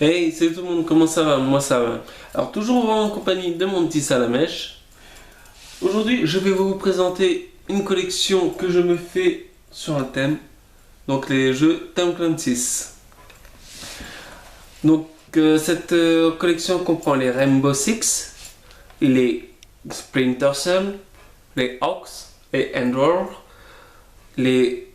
Hey, c'est tout le monde, comment ça va? Moi ça va. Alors toujours en compagnie de mon petit Salamèche. Aujourd'hui je vais vous présenter une collection que je me fais sur un thème. Donc les jeux Tom Clancy's. Donc cette collection comprend les Rainbow Six, les Splinter Cell, les Hawks, les Endor, les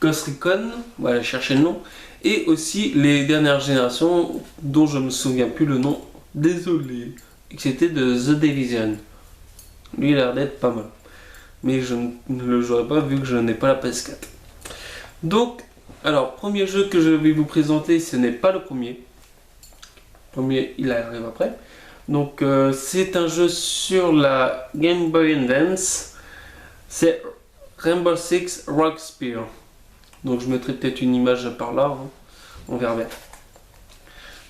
Ghost Recon, voilà, chercher le nom, et aussi les dernières générations dont je me souviens plus le nom, désolé, c'était de The Division. Lui il a l'air d'être pas mal, mais je ne le jouerai pas vu que je n'ai pas la PS4. Donc, alors, premier jeu que je vais vous présenter, ce n'est pas le premier. Le premier, il arrive après. Donc, c'est un jeu sur la Game Boy Advance. C'est Rainbow Six Rock Spear. Donc, je mettrai peut-être une image par là. Hein. On verra bien.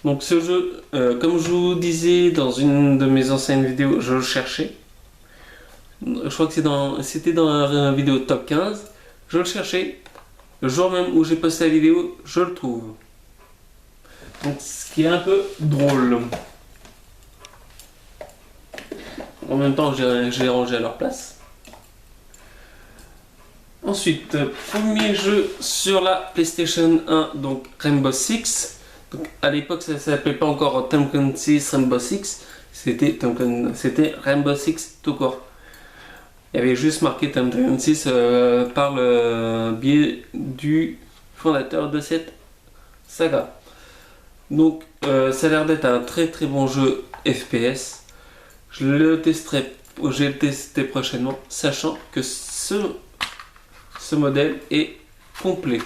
Donc, ce jeu, comme je vous disais dans une de mes anciennes vidéos, je le cherchais. Je crois que c'était dans la vidéo top 15. Je le cherchais. Le jour même où j'ai posté la vidéo, je le trouve. Donc, ce qui est un peu drôle. En même temps, j'ai rangé à leur place. Ensuite, premier jeu sur la PlayStation 1, donc Rainbow Six. Donc, à l'époque, ça ne s'appelait pas encore Tom Clancy's Rainbow Six. C'était Rainbow Six tout court. Il y avait juste marqué Tom Clancy's par le biais du fondateur de cette saga. Donc ça a l'air d'être un très très bon jeu FPS. J'ai le testé prochainement, sachant que ce modèle est complet.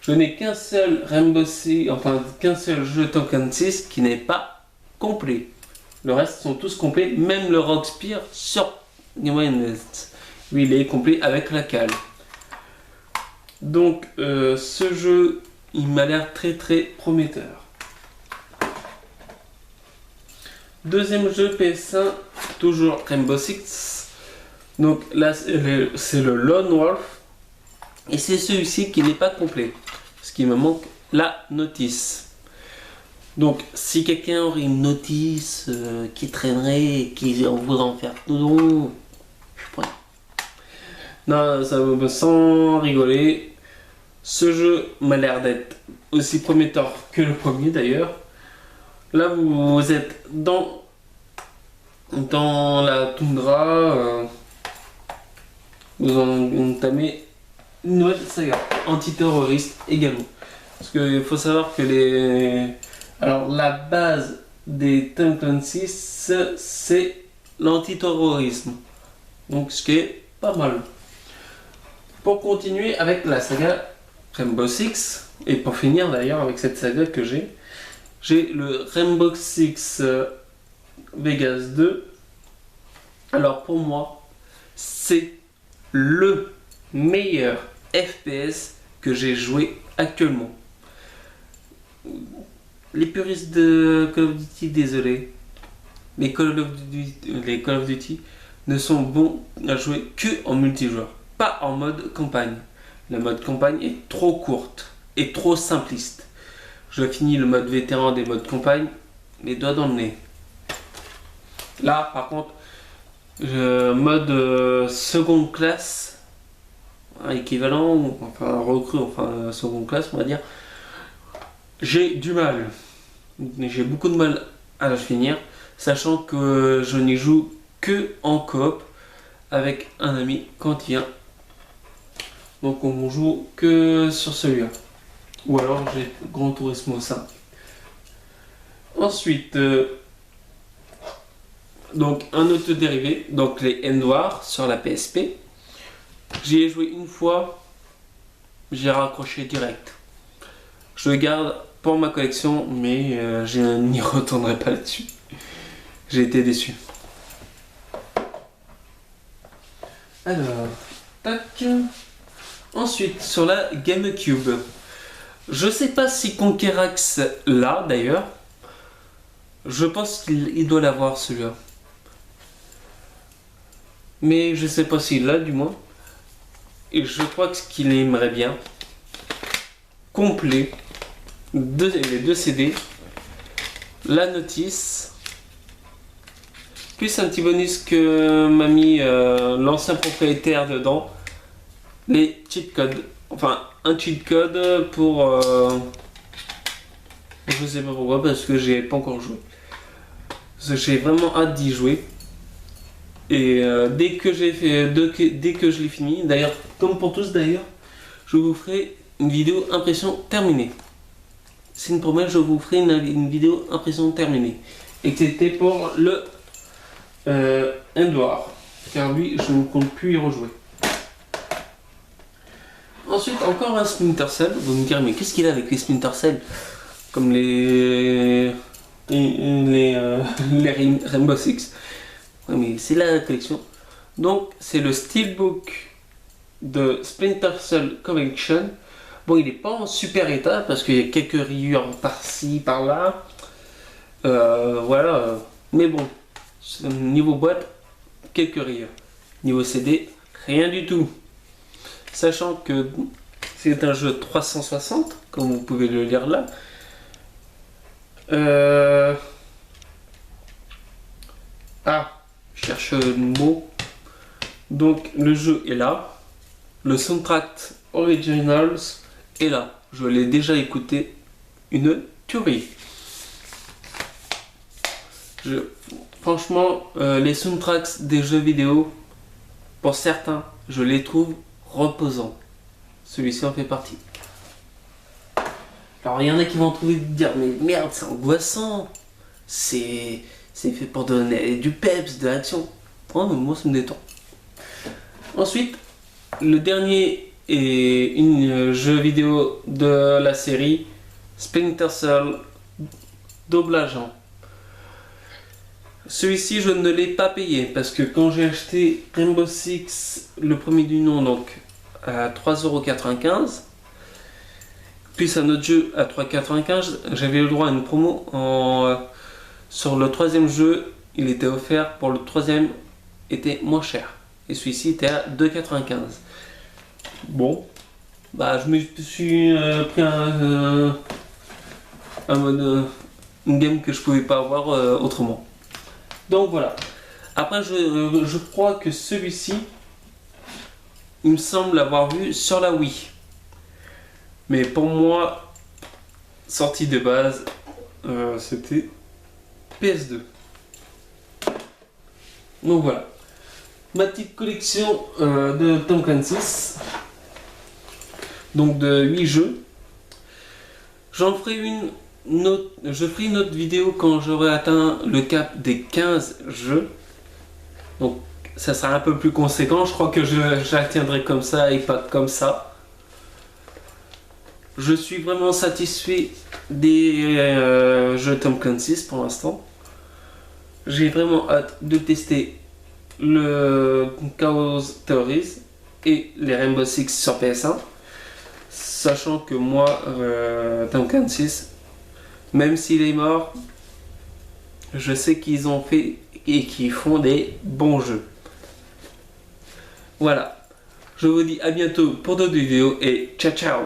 Je n'ai qu'un seul Rainbow Six, enfin qu'un seul jeu Tom Clancy's qui n'est pas complet. Le reste sont tous complets, même le Rock Spear sur Game Boy Advance. Lui, il est complet avec la cale. Donc, ce jeu, il m'a l'air très très prometteur. Deuxième jeu PS1, toujours Rainbow Six. Donc là, c'est le Lone Wolf. Et c'est celui-ci qui n'est pas complet. Parce qu'il me manque la notice. Donc, si quelqu'un aurait une notice qui traînerait et qui voudrait en faire tout, je pourrais. Non, ça me sans rigoler. Ce jeu m'a l'air d'être aussi prometteur que le premier d'ailleurs. Là, vous êtes dans la toundra. Vous entamez une nouvelle saga antiterroriste également. Parce qu'il faut savoir que alors, la base des Tom Clancy's, c'est l'antiterrorisme. Donc, ce qui est pas mal. Pour continuer avec la saga Rainbow Six, et pour finir d'ailleurs avec cette saga que j'ai le Rainbow Six Vegas 2. Alors, pour moi, c'est le meilleur FPS que j'ai joué actuellement. Les puristes de Call of Duty, désolé, les Call of Duty ne sont bons à jouer que en multijoueur, pas en mode campagne. La mode campagne est trop courte et trop simpliste. Je finis le mode vétéran des modes campagne, les doigts dans le nez. Là, par contre, mode seconde classe, équivalent, enfin recrue, enfin seconde classe, on va dire. J'ai du mal. J'ai beaucoup de mal à le finir, sachant que je n'y joue que en coop avec un ami quand il vient. Donc on joue que sur celui-là. Ou alors j'ai Gran Turismo 5. Ensuite, donc un autre dérivé, donc les Endor sur la PSP. J'y ai joué une fois, j'ai raccroché direct. Je le garde pour ma collection, mais je n'y retournerai pas là-dessus. J'ai été déçu. Alors, tac. Ensuite, sur la GameCube. Je sais pas si Conquerax l'a d'ailleurs. Je pense qu'il doit l'avoir celui-là. Mais je sais pas s'il l'a du moins. Et je crois qu'il aimerait bien. complet, les deux CD, la notice, plus un petit bonus que m'a mis l'ancien propriétaire dedans, les cheat codes, enfin un cheat code pour je sais pas pourquoi, parce que j'ai pas encore joué, parce que j'ai vraiment hâte d'y jouer. Et dès que je l'ai fini, d'ailleurs comme pour tous d'ailleurs, je vous ferai une vidéo impression terminée. C'est une promesse, je vous ferai une vidéo impression terminée. Et que c'était pour le Endwar, car lui je ne compte plus y rejouer. Ensuite encore un Splinter Cell. Vous me direz mais qu'est-ce qu'il a avec les Splinter Cell, comme les Rainbow Six. Ouais, mais c'est la collection. Donc c'est le Steelbook de Splinter Cell Collection. Bon, il n'est pas en super état parce qu'il y a quelques rayures par-ci, par-là. Voilà. Mais bon, niveau boîte, quelques rayures. Niveau CD, rien du tout. Sachant que c'est un jeu 360, comme vous pouvez le lire là. Je cherche le mot. Donc le jeu est là. Le soundtrack Originals est là. Je l'ai déjà écouté. Une tuerie. Franchement, les soundtracks des jeux vidéo, pour certains, je les trouve reposants. Celui-ci en fait partie. Alors il y en a qui vont trouver dire mais merde, c'est angoissant. C'est fait pour donner du peps, de l'action. Oh, mais moi ça me détend. Ensuite, le dernier est un jeu vidéo de la série Splinter Cell Double Agent. Celui-ci je ne l'ai pas payé parce que quand j'ai acheté Rainbow Six, le premier du nom, donc à 3,95€, puis un autre jeu à 3,95€, j'avais le droit à une promo sur le troisième jeu, il était offert pour le troisième, était moins cher. Et celui-ci était à 2,95€. Bon, bah je me suis pris une game que je pouvais pas avoir autrement. Donc voilà. Après je crois que celui-ci, il me semble l'avoir vu sur la Wii. Mais pour moi, sortie de base, c'était PS2. Donc voilà. Ma petite collection de Tom Clancy. Donc de 8 jeux. J'en ferai je ferai une autre vidéo quand j'aurai atteint le cap des 15 jeux. Donc ça sera un peu plus conséquent. Je crois que j'atteindrai comme ça et pas comme ça. Je suis vraiment satisfait des jeux Tom Clancy pour l'instant. J'ai vraiment hâte de tester le Chaos Theories et les Rainbow Six sur PS1. Sachant que moi, Tom Clancy, même s'il est mort, je sais qu'ils ont fait et qu'ils font des bons jeux. Voilà. Je vous dis à bientôt pour d'autres vidéos et ciao ciao.